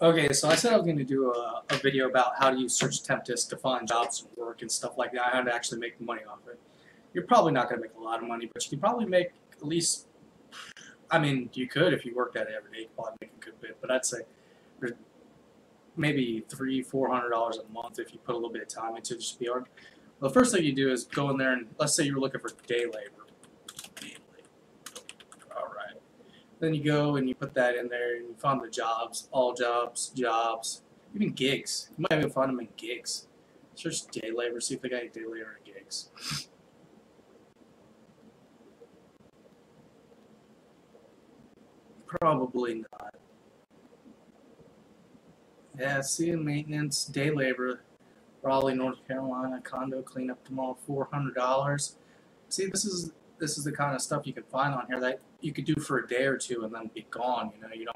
Okay, so I said I was going to do a video about how to use search Tempest to find jobs and work and stuff like that, how to actually make money off it. You're probably not going to make a lot of money, but you can probably make at least, I mean, you could if you worked at it every day, you could probably make a good bit, but I'd say there's maybe $300–400 a month if you put a little bit of time into it. Just be hard. Well, the first thing you do is go in there and let's say you're looking for day labor. Alright. Then you go and you put that in there and you find the jobs, all jobs, even gigs. You might even find them in gigs. Search day labor, see if they got any day labor in gigs. Probably not. Yeah, see, maintenance, day labor, Raleigh, North Carolina, condo cleanup tomorrow, $400. See, this is the kind of stuff you can find on here that you could do for a day or two and then be gone. You know, you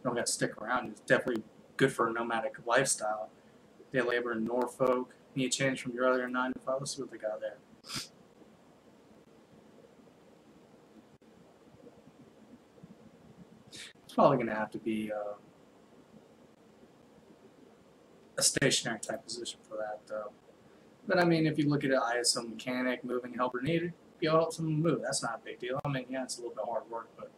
don't got to stick around. It's definitely good for a nomadic lifestyle. Day labor in Norfolk. Need a change from your other 9 to 5. Let's see what they got there. It's probably going to have to be a stationary type position for that, though. But I mean, if you look at it, ISO mechanic, moving helper needed, be able to help someone move. That's not a big deal. I mean, yeah, it's a little bit hard work, but.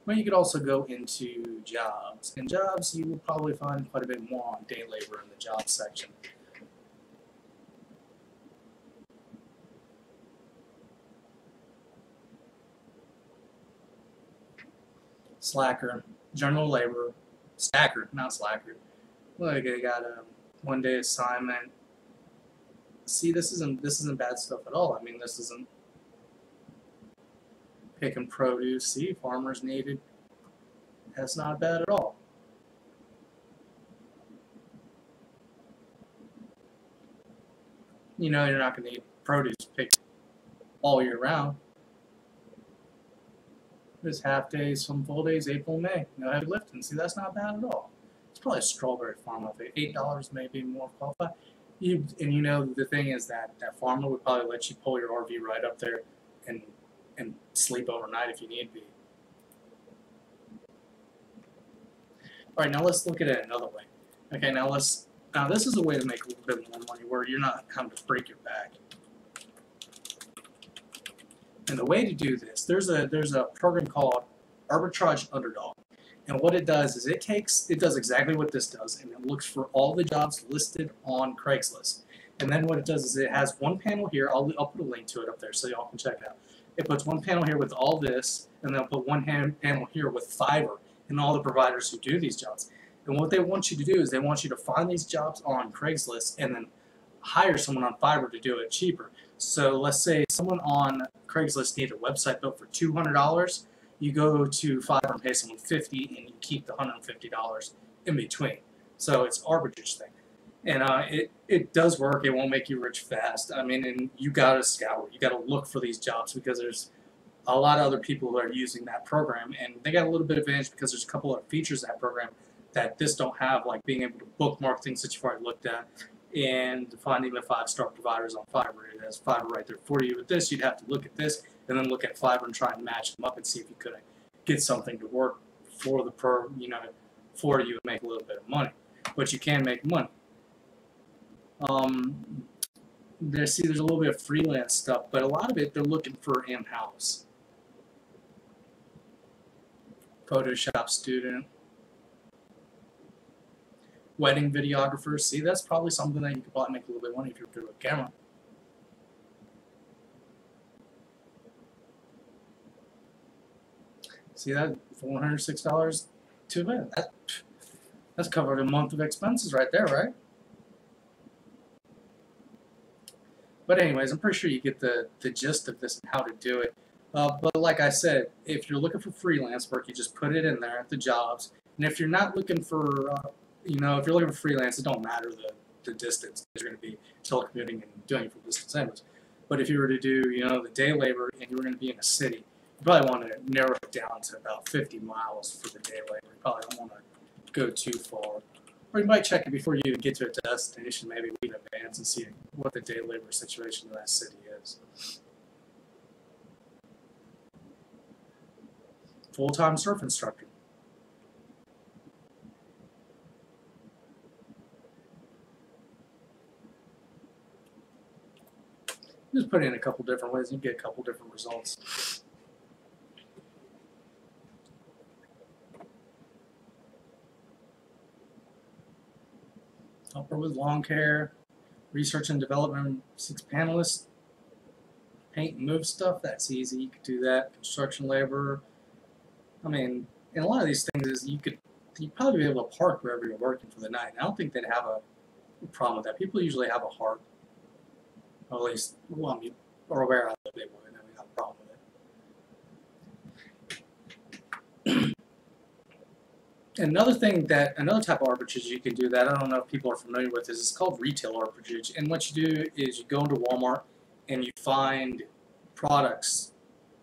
Well, you could also go into jobs. In jobs, you will probably find quite a bit more on day labor in the jobs section. Slacker, general labor, stacker, not slacker. Look, I got a one-day assignment. See, this isn't bad stuff at all. I mean, this isn't picking produce. See, farmers needed. That's not bad at all. You know, you're not going to need produce picked all year round. There's half days, some full days, April, May. No heavy lifting. See, that's not bad at all. It's probably a strawberry farm with it. $8 maybe more qualified. And you know, the thing is that farmer would probably let you pull your RV right up there and sleep overnight if you need be. Alright, now let's look at it another way. Okay, now this is a way to make a little bit more money where you're not having to break your back. And the way to do this, there's a program called Arbitrage Underdog. And what it does is it does exactly what this does, and it looks for all the jobs listed on Craigslist. And then what it does is it has one panel here. I'll put a link to it up there so y'all can check it out. It puts one panel here with all this, and they'll put one panel here with Fiverr and all the providers who do these jobs. And what they want you to do is they want you to find these jobs on Craigslist and then hire someone on Fiverr to do it cheaper. So let's say someone on Craigslist needs a website built for $200. You go to Fiverr and pay someone $50, and you keep the $150 in between. So it's arbitrage thing. And it does work. It won't make you rich fast. I mean, and you got to scour. You got to look for these jobs because there's a lot of other people who are using that program, and they got a little bit of advantage because there's a couple of features of that program that this don't have, like being able to bookmark things that you've already looked at and finding the 5-star providers on Fiverr. It has Fiverr right there for you. With this, you'd have to look at this and then look at Fiverr and try and match them up and see if you could get something to work for the for you and make a little bit of money. But you can make money. There's a little bit of freelance stuff, but a lot of it they're looking for in-house. Photoshop student. Wedding videographers. See, that's probably something that you could probably make a little bit of money if you're good with camera. See that? $406. Too bad. That's covered a month of expenses right there, right? But anyways, I'm pretty sure you get the gist of this and how to do it. But like I said, if you're looking for freelance work, you just put it in there at the jobs. And if you're not looking for, if you're looking for freelance, it don't matter the distance. You're going to be telecommuting and doing it from distance anyways. But if you were to do, the day labor and you were going to be in a city, you probably want to narrow it down to about 50 miles for the day labor. You probably don't want to go too far. Or you might check it before you even get to a destination, maybe a week in advance, and see what the day labor situation in that city is. full-time surf instructor. Just put it in a couple different ways and you get a couple different results. Helper with lawn care, research and development, 6 panelists, paint and move stuff, that's easy, you could do that. Construction labor, I mean, and a lot of these things is you'd probably be able to park wherever you're working for the night. I don't think they'd have a problem with that. People usually have a heart, or at least, well, I mean, or where I live, they would. I mean, have a problem with it. Another type of arbitrage you can do that I don't know if people are familiar with is it's called retail arbitrage. And what you do is you go into Walmart and you find products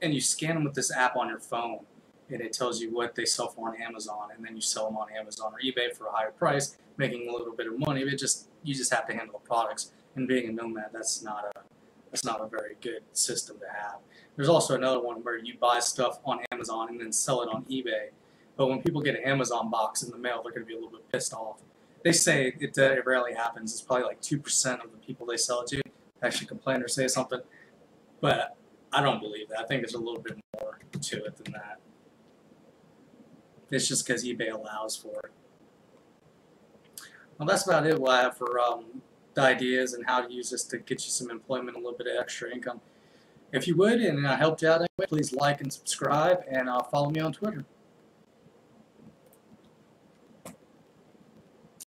and you scan them with this app on your phone, and it tells you what they sell for on Amazon, and then you sell them on Amazon or eBay for a higher price, making a little bit of money. But you just have to handle the products. And being a nomad, that's not a very good system to have. There's also another one where you buy stuff on Amazon and then sell it on eBay. But when people get an Amazon box in the mail, they're going to be a little bit pissed off. They say it rarely happens. It's probably like 2% of the people they sell it to actually complain or say something. But I don't believe that. I think there's a little bit more to it than that. It's just because eBay allows for it. Well, that's about it. What I have for the ideas and how to use this to get you some employment, a little bit of extra income. If you would, and I helped you out anyway, please like and subscribe, and follow me on Twitter.